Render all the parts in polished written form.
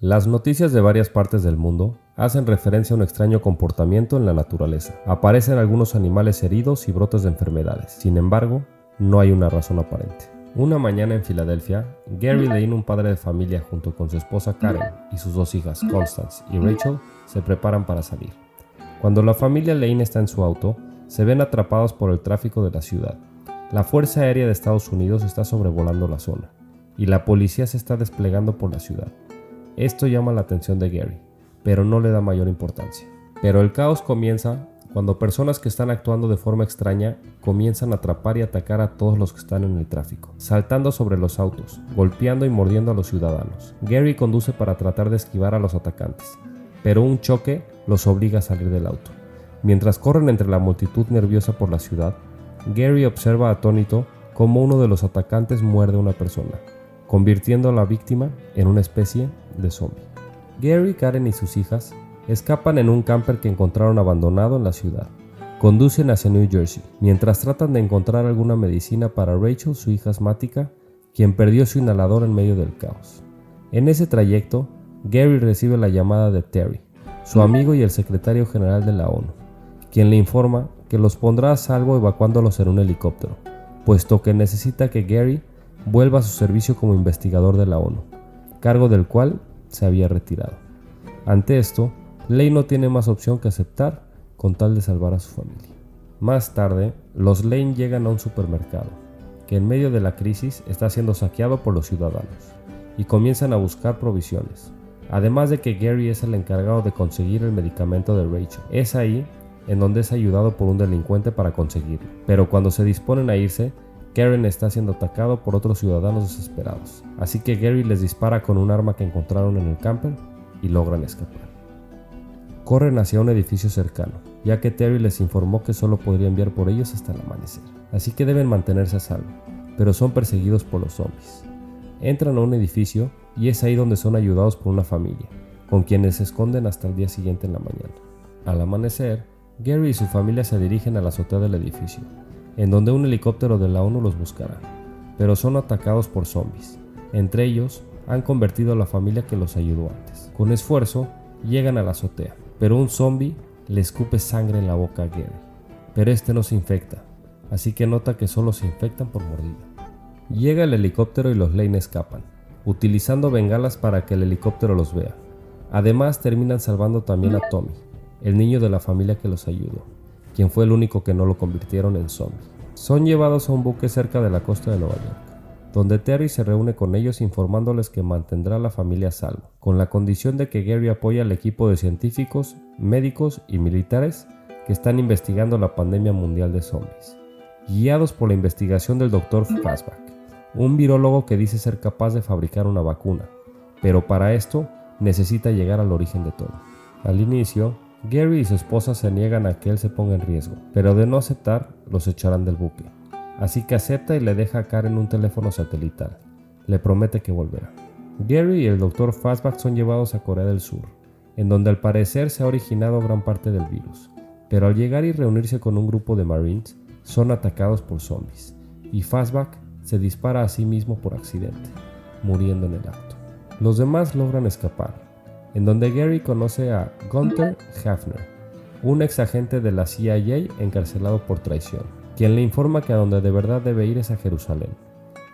Las noticias de varias partes del mundo hacen referencia a un extraño comportamiento en la naturaleza. Aparecen algunos animales heridos y brotes de enfermedades. Sin embargo, no hay una razón aparente. Una mañana en Filadelfia, Gary Lane, un padre de familia junto con su esposa Karen y sus dos hijas Constance y Rachel, se preparan para salir. Cuando la familia Lane está en su auto, se ven atrapados por el tráfico de la ciudad. La Fuerza Aérea de Estados Unidos está sobrevolando la zona y la policía se está desplegando por la ciudad. Esto llama la atención de Gary, pero no le da mayor importancia. Pero el caos comienza cuando personas que están actuando de forma extraña comienzan a atrapar y atacar a todos los que están en el tráfico, saltando sobre los autos, golpeando y mordiendo a los ciudadanos. Gary conduce para tratar de esquivar a los atacantes, pero un choque los obliga a salir del auto. Mientras corren entre la multitud nerviosa por la ciudad, Gary observa atónito cómo uno de los atacantes muerde a una persona, convirtiendo a la víctima en una especie de zombie. Gary, Karen y sus hijas escapan en un camper que encontraron abandonado en la ciudad. Conducen hacia New Jersey, mientras tratan de encontrar alguna medicina para Rachel, su hija asmática, quien perdió su inhalador en medio del caos. En ese trayecto, Gary recibe la llamada de Terry, su amigo y el secretario general de la ONU, quien le informa que los pondrá a salvo evacuándolos en un helicóptero, puesto que necesita que Gary vuelva a su servicio como investigador de la ONU, cargo del cual se había retirado. Ante esto, Lane no tiene más opción que aceptar con tal de salvar a su familia. Más tarde, los Lane llegan a un supermercado, que en medio de la crisis está siendo saqueado por los ciudadanos, y comienzan a buscar provisiones, además de que Gary es el encargado de conseguir el medicamento de Rachel. Es ahí en donde es ayudado por un delincuente para conseguirlo, pero cuando se disponen a irse, Karen está siendo atacado por otros ciudadanos desesperados, así que Gary les dispara con un arma que encontraron en el camper y logran escapar. Corren hacia un edificio cercano, ya que Terry les informó que solo podría enviar por ellos hasta el amanecer, así que deben mantenerse a salvo, pero son perseguidos por los zombies. Entran a un edificio y es ahí donde son ayudados por una familia, con quienes se esconden hasta el día siguiente en la mañana. Al amanecer, Gary y su familia se dirigen a la azotea del edificio, en donde un helicóptero de la ONU los buscará, pero son atacados por zombies. Entre ellos, han convertido a la familia que los ayudó antes. Con esfuerzo, llegan a la azotea, pero un zombie le escupe sangre en la boca a Gary, pero este no se infecta, así que nota que solo se infectan por mordida. Llega el helicóptero y los Lane escapan, utilizando bengalas para que el helicóptero los vea. Además, terminan salvando también a Tommy, el niño de la familia que los ayudó, quien fue el único que no lo convirtieron en zombie. Son llevados a un buque cerca de la costa de Nueva York, donde Terry se reúne con ellos informándoles que mantendrá a la familia a salvo, con la condición de que Gary apoye al equipo de científicos, médicos y militares que están investigando la pandemia mundial de zombies, guiados por la investigación del Dr. Fazback, un virólogo que dice ser capaz de fabricar una vacuna, pero para esto necesita llegar al origen de todo. Al inicio, Gary y su esposa se niegan a que él se ponga en riesgo, pero de no aceptar, los echarán del buque. Así que acepta y le deja a Karen un teléfono satelital. Le promete que volverá. Gary y el Dr. Fazback son llevados a Corea del Sur, en donde al parecer se ha originado gran parte del virus, pero al llegar y reunirse con un grupo de Marines, son atacados por zombies, y Fazback se dispara a sí mismo por accidente, muriendo en el acto. Los demás logran escapar, en donde Gary conoce a Gunther Hafner, un ex agente de la CIA encarcelado por traición, quien le informa que a donde de verdad debe ir es a Jerusalén,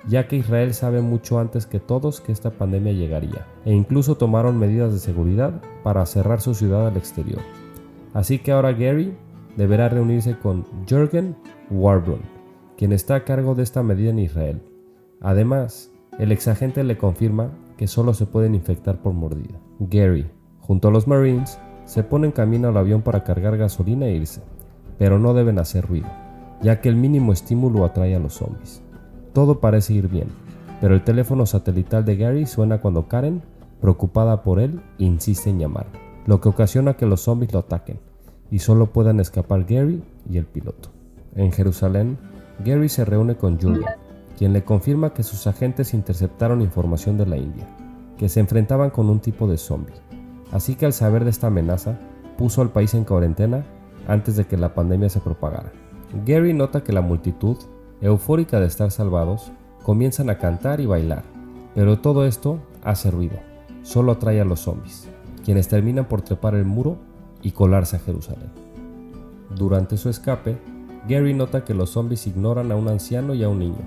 ya que Israel sabe mucho antes que todos que esta pandemia llegaría, e incluso tomaron medidas de seguridad para cerrar su ciudad al exterior. Así que ahora Gary deberá reunirse con Jürgen Warbrunn, quien está a cargo de esta medida en Israel. Además, el ex agente le confirma que solo se pueden infectar por mordida. Gary, junto a los Marines, se pone en camino al avión para cargar gasolina e irse, pero no deben hacer ruido, ya que el mínimo estímulo atrae a los zombies. Todo parece ir bien, pero el teléfono satelital de Gary suena cuando Karen, preocupada por él, insiste en llamar, lo que ocasiona que los zombies lo ataquen, y solo puedan escapar Gary y el piloto. En Jerusalén, Gary se reúne con Jürgen, quien le confirma que sus agentes interceptaron información de la India, que se enfrentaban con un tipo de zombie. Así que al saber de esta amenaza, puso al país en cuarentena antes de que la pandemia se propagara. Gary nota que la multitud, eufórica de estar salvados, comienzan a cantar y bailar, pero todo esto hace ruido, solo atrae a los zombies, quienes terminan por trepar el muro y colarse a Jerusalén. Durante su escape, Gary nota que los zombies ignoran a un anciano y a un niño,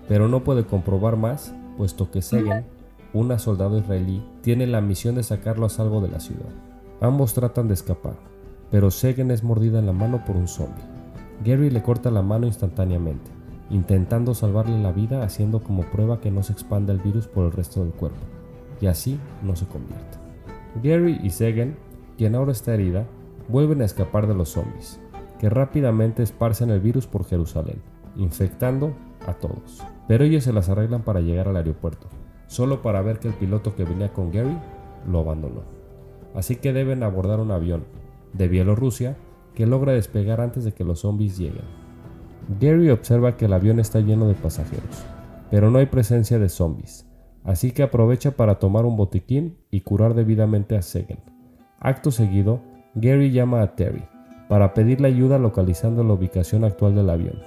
pero no puede comprobar más, puesto que Segen, una soldado israelí, tiene la misión de sacarlo a salvo de la ciudad. Ambos tratan de escapar, pero Segen es mordida en la mano por un zombie. Gary le corta la mano instantáneamente, intentando salvarle la vida haciendo como prueba que no se expanda el virus por el resto del cuerpo, y así no se convierte. Gary y Segen, quien ahora está herida, vuelven a escapar de los zombies, que rápidamente esparcen el virus por Jerusalén, infectando a todos. Pero ellos se las arreglan para llegar al aeropuerto, solo para ver que el piloto que venía con Gary lo abandonó. Así que deben abordar un avión de Bielorrusia que logra despegar antes de que los zombies lleguen. Gary observa que el avión está lleno de pasajeros, pero no hay presencia de zombies, así que aprovecha para tomar un botiquín y curar debidamente a Segen. Acto seguido, Gary llama a Terry para pedirle ayuda localizando la ubicación actual del avión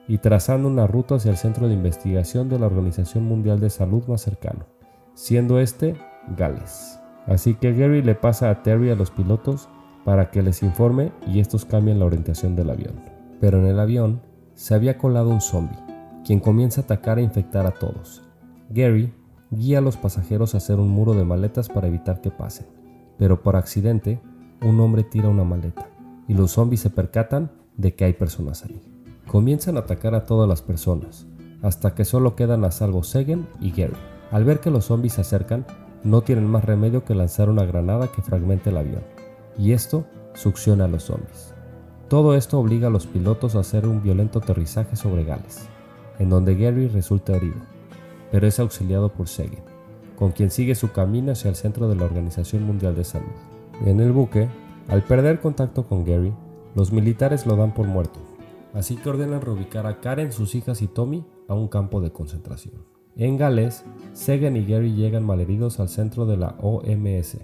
y trazando una ruta hacia el centro de investigación de la Organización Mundial de Salud más cercano, siendo este Gales. Así que Gary le pasa a Terry a los pilotos para que les informe y estos cambien la orientación del avión. Pero en el avión se había colado un zombie, quien comienza a atacar e infectar a todos. Gary guía a los pasajeros a hacer un muro de maletas para evitar que pasen, pero por accidente un hombre tira una maleta y los zombies se percatan de que hay personas ahí. Comienzan a atacar a todas las personas, hasta que solo quedan a salvo Segen y Gary. Al ver que los zombies se acercan, no tienen más remedio que lanzar una granada que fragmente el avión, y esto succiona a los zombies. Todo esto obliga a los pilotos a hacer un violento aterrizaje sobre Gales, en donde Gary resulta herido, pero es auxiliado por Segen, con quien sigue su camino hacia el centro de la Organización Mundial de Salud. En el buque, al perder contacto con Gary, los militares lo dan por muerto, así que ordenan reubicar a Karen, sus hijas y Tommy a un campo de concentración. En Gales, Segen y Gary llegan malheridos al centro de la OMS,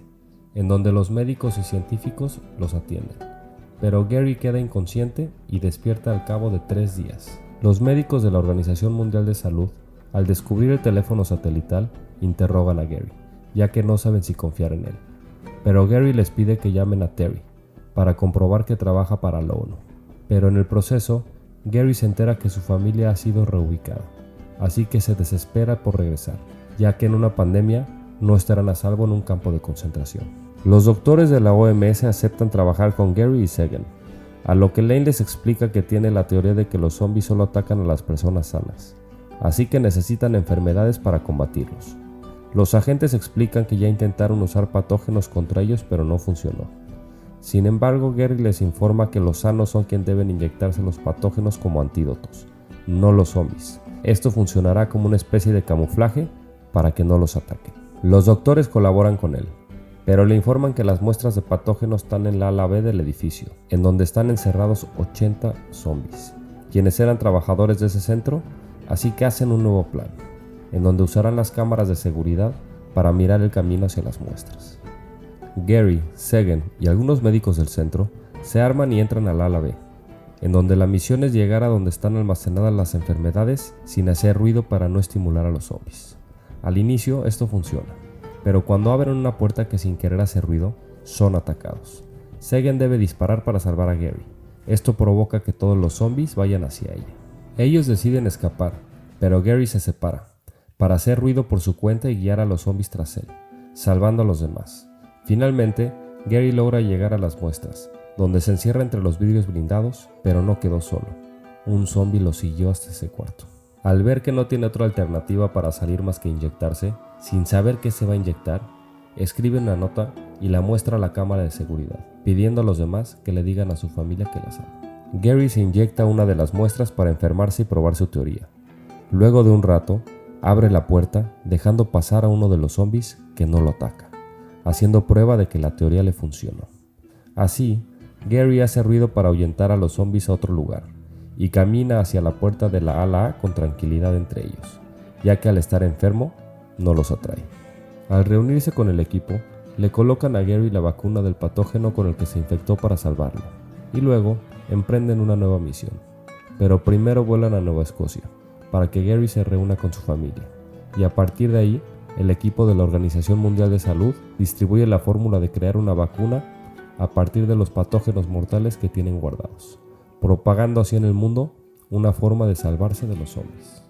en donde los médicos y científicos los atienden, pero Gary queda inconsciente y despierta al cabo de 3 días. Los médicos de la Organización Mundial de Salud, al descubrir el teléfono satelital, interrogan a Gary, ya que no saben si confiar en él. Pero Gary les pide que llamen a Terry para comprobar que trabaja para la ONU. Pero en el proceso, Gary se entera que su familia ha sido reubicada, así que se desespera por regresar, ya que en una pandemia no estarán a salvo en un campo de concentración. Los doctores de la OMS aceptan trabajar con Gary y Segen, a lo que Lane les explica que tiene la teoría de que los zombies solo atacan a las personas sanas, así que necesitan enfermedades para combatirlos. Los agentes explican que ya intentaron usar patógenos contra ellos pero no funcionó. Sin embargo, Gary les informa que los sanos son quienes deben inyectarse los patógenos como antídotos, no los zombies. Esto funcionará como una especie de camuflaje para que no los ataquen. Los doctores colaboran con él, pero le informan que las muestras de patógenos están en la ala B del edificio, en donde están encerrados 80 zombies, quienes eran trabajadores de ese centro, así que hacen un nuevo plan, en donde usarán las cámaras de seguridad para mirar el camino hacia las muestras. Gary, Segen y algunos médicos del centro se arman y entran al ala B, en donde la misión es llegar a donde están almacenadas las enfermedades sin hacer ruido para no estimular a los zombies. Al inicio esto funciona, pero cuando abren una puerta que sin querer hace ruido, son atacados. Segen debe disparar para salvar a Gary. Esto provoca que todos los zombies vayan hacia ella. Ellos deciden escapar, pero Gary se separa, para hacer ruido por su cuenta y guiar a los zombies tras él, salvando a los demás. Finalmente, Gary logra llegar a las muestras, donde se encierra entre los vidrios blindados, pero no quedó solo. Un zombie lo siguió hasta ese cuarto. Al ver que no tiene otra alternativa para salir más que inyectarse, sin saber qué se va a inyectar, escribe una nota y la muestra a la cámara de seguridad, pidiendo a los demás que le digan a su familia que las ama. Gary se inyecta una de las muestras para enfermarse y probar su teoría. Luego de un rato, abre la puerta, dejando pasar a uno de los zombies que no lo ataca, haciendo prueba de que la teoría le funcionó. Así, Gary hace ruido para ahuyentar a los zombies a otro lugar, y camina hacia la puerta de la ala A con tranquilidad entre ellos, ya que al estar enfermo, no los atrae. Al reunirse con el equipo, le colocan a Gary la vacuna del patógeno con el que se infectó para salvarlo, y luego emprenden una nueva misión. Pero primero vuelan a Nueva Escocia, para que Gary se reúna con su familia, y a partir de ahí el equipo de la Organización Mundial de Salud distribuye la fórmula de crear una vacuna a partir de los patógenos mortales que tienen guardados, propagando así en el mundo una forma de salvarse de los zombies.